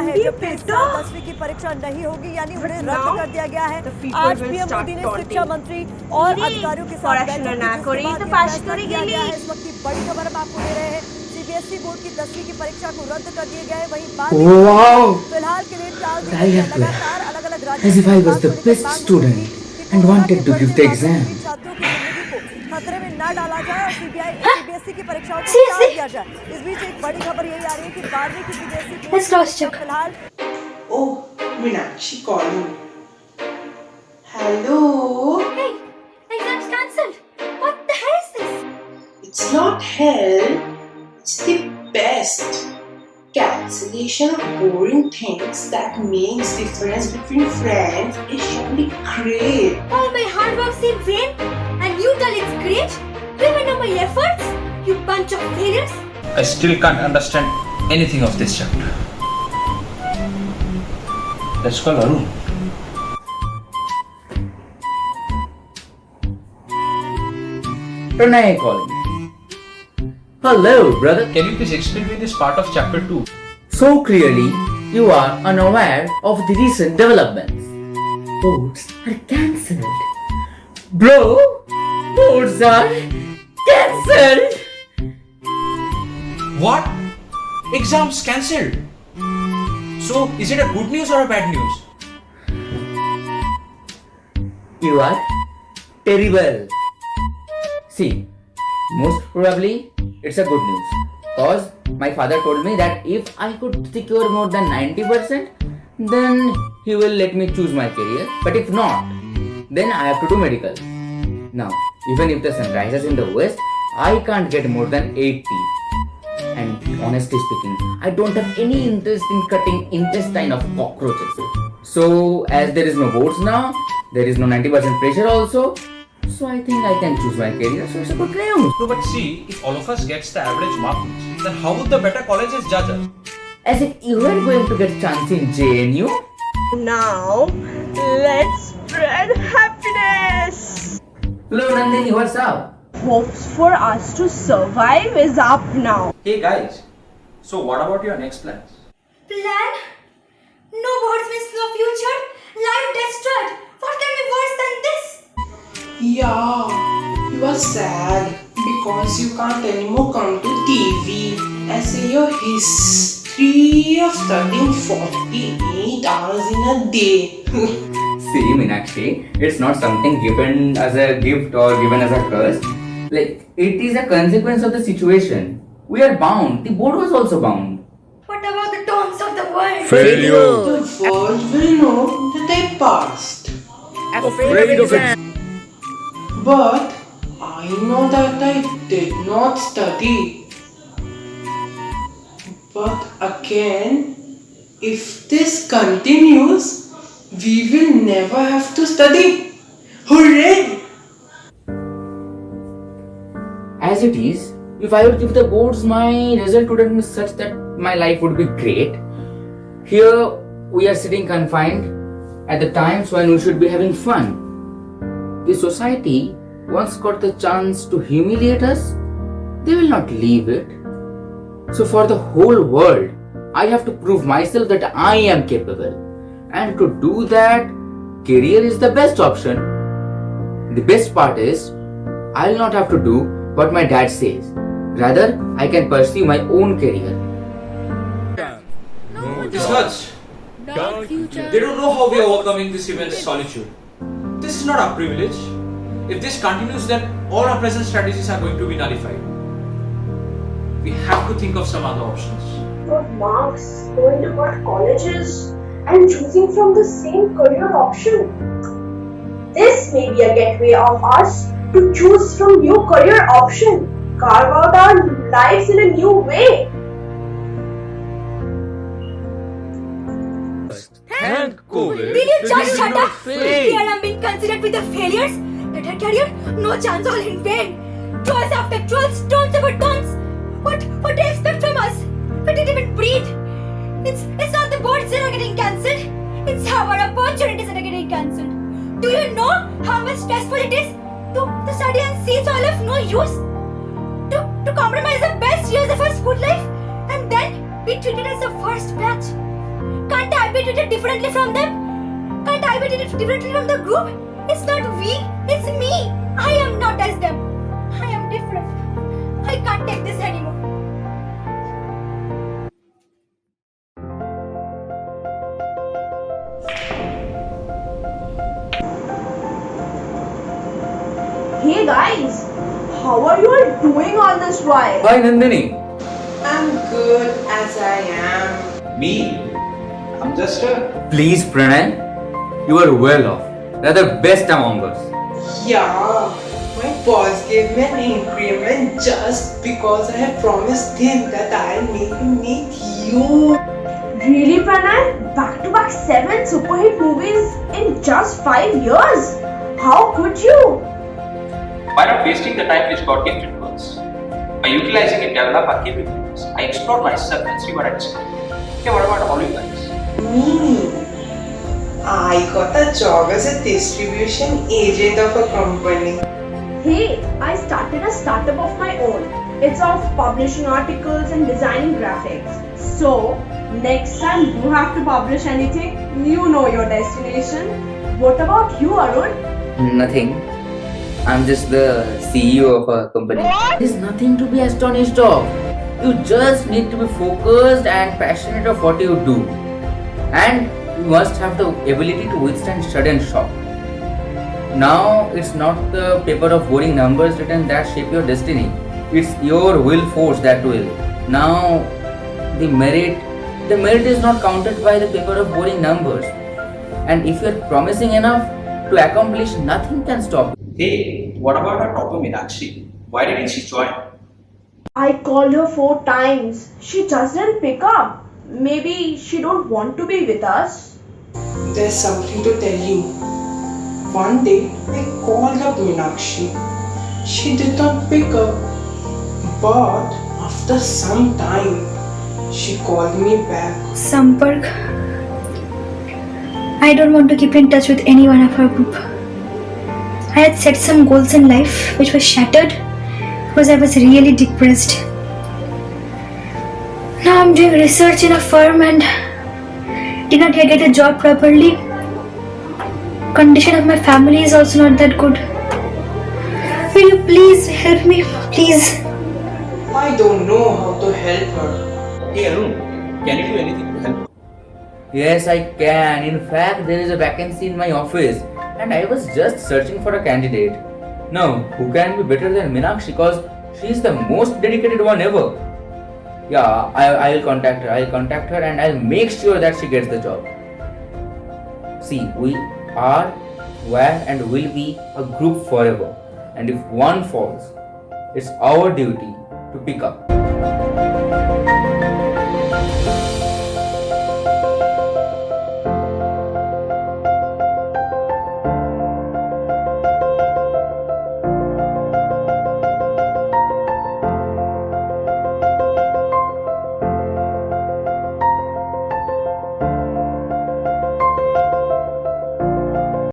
है, जबकि इस साल 10वीं की परीक्षा नहीं होगी, यानी उन्हें रद्द कर दिया गया है। आज पीएम मोदी ने शिक्षा मंत्री और अधिकारियों के साथ किया गया है। इस वक्त की बड़ी खबर हम आपको दे रहे हैं, सीबीएसई बोर्ड की 10वीं की परीक्षा को रद्द कर दिया गया है। वहीं फिलहाल के लिए टाल दी गई है। लगातार अलग-अलग राज्यों as if I was the best student and wanted to give the exam. छात्रों की जिंदगी को खतरे में न डाला जाए और सीबीएसई की परीक्षाओं को टाल दिया जाए। इस बीच एक बड़ी खबर यही आ रही है कि 12वीं की सीबीएसई बोर्ड फिलहाल Oh, Meenakshi calling. Hello. Hey, exam's cancelled. What the hell is this? It's not hell. It's the best. Cancellation of boring things that makes difference between friends is surely great. All my hard work seemed vain, and you tell it's great? Do you know my efforts? You bunch of failures. I still can't understand anything of this chapter. Let's call Arun. Pranay calling. Hello, brother. Can you please explain me this part of chapter 2? So clearly, you are unaware of the recent developments. Boards are cancelled. Bro, boards are cancelled. What? Exams cancelled? So, is it a good news or a bad news? You are terrible. See, most probably it's a good news. Cause my father told me that if I could secure more than 90%, then he will let me choose my career. But if not, then I have to do medical. Now, even if the sun rises in the west, I can't get more than 80. And honestly speaking, I don't have any interest in cutting intestine of cockroaches. So, as there is no boards now, there is no 90% pressure also. So I think I can choose my career. So it's a good news. No, but see, if all of us gets the average marks, then how would the better colleges judge us? As if you were going to get chance in JNU. Now, let's spread happiness. Hello Nandini, what's up? Hopes for us to survive is up now. Hey guys, so what about your next plans? Plan? No boards means no future. Life destroyed. What can be worse than this? Yeah, you are sad because you can't anymore come to TV and say your history of studying 48 hours in a day. See Meenakshi, it's not something given as a gift or given as a curse. Like, it is a consequence of the situation. We are bound. The board was also bound. What about the tones of the world? The world will know that I passed. Afraid of it. But I know that I did not study. But again, if this continues, we will never have to study. Hooray! As it is, if I would give the boards, my result wouldn't be such that my life would be great. Here, we are sitting confined at the times when we should be having fun. The society once got the chance to humiliate us, they will not leave it. So for the whole world, I have to prove myself that I am capable. And to do that, career is the best option. The best part is, I'll not have to do what my dad says. Rather, I can pursue my own career. This hurts. They don't know how we are overcoming this immense solitude. This is not our privilege. If this continues, then all our present strategies are going to be nullified. We have to think of some other options. Got marks, going to good colleges, and choosing from the same career option. This may be a gateway of us to choose from new career option, carve out our lives in a new way. Thank COVID. Will you just shut up? Here I'm being considered with the failures. Better career, no chance, all in vain. Trolls after trolls, stones over stones. What do you expect from us? We didn't even breathe. It's not the boards that are getting cancelled. It's our opportunities that are getting cancelled. Do you know how much stressful it is to study and see it's all of no use? To compromise the best years of our school life and then be treated as the first batch. Can't I be treated differently from them? Can't I be treated differently from the group? It's not we, it's me. I am not as them. I am different. I can't take this anymore. Hey guys, how are you all doing all this while? Hi Nandini. I'm good as I am. Me? I'm just a. Please Pranay, you are well off. You are the best among us. Yeah, my boss gave me an increment just because I have promised him that I'll make him meet you. Really, Pranay? Back-to-back 7 superhit movies in just 5 years? How could you? By not wasting the time which got gifted to us, by utilizing and develop our capabilities, I explored myself and see what I discovered. Okay, what about all you guys? Me? I got a job as a distribution agent of a company. Hey, I started a startup of my own. It's of publishing articles and designing graphics. So, next time you have to publish anything, you know your destination. What about you, Arun? Nothing. I'm just the CEO of a company. There's nothing to be astonished of. You just need to be focused and passionate of what you do. And you must have the ability to withstand sudden shock. Now, it's not the paper of boring numbers written that shape your destiny. It's your will force that will. Now, the merit is not counted by the paper of boring numbers. And if you're promising enough to accomplish, nothing can stop you. Hey, what about our topper Meenakshi? Why didn't she join? I called her 4 times. She just didn't pick up. Maybe she don't want to be with us. There's something to tell you. One day, I called up Meenakshi. She did not pick up. But after some time, she called me back. Sampark, I don't want to keep in touch with anyone of our group. I had set some goals in life which were shattered because I was really depressed. Now I'm doing research in a firm and did not yet get a job properly. Condition of my family is also not that good. Will you please help me, please? I don't know how to help her. Hey Arun, can you do anything to help? Yes, I can. In fact, there is a vacancy in my office and I was just searching for a candidate. Now, who can be better than Meenakshi because she is the most dedicated one ever. Yeah, I'll contact her. I'll contact her and I'll make sure that she gets the job. See, we are, were and will be a group forever. And if one falls, it's our duty to pick up.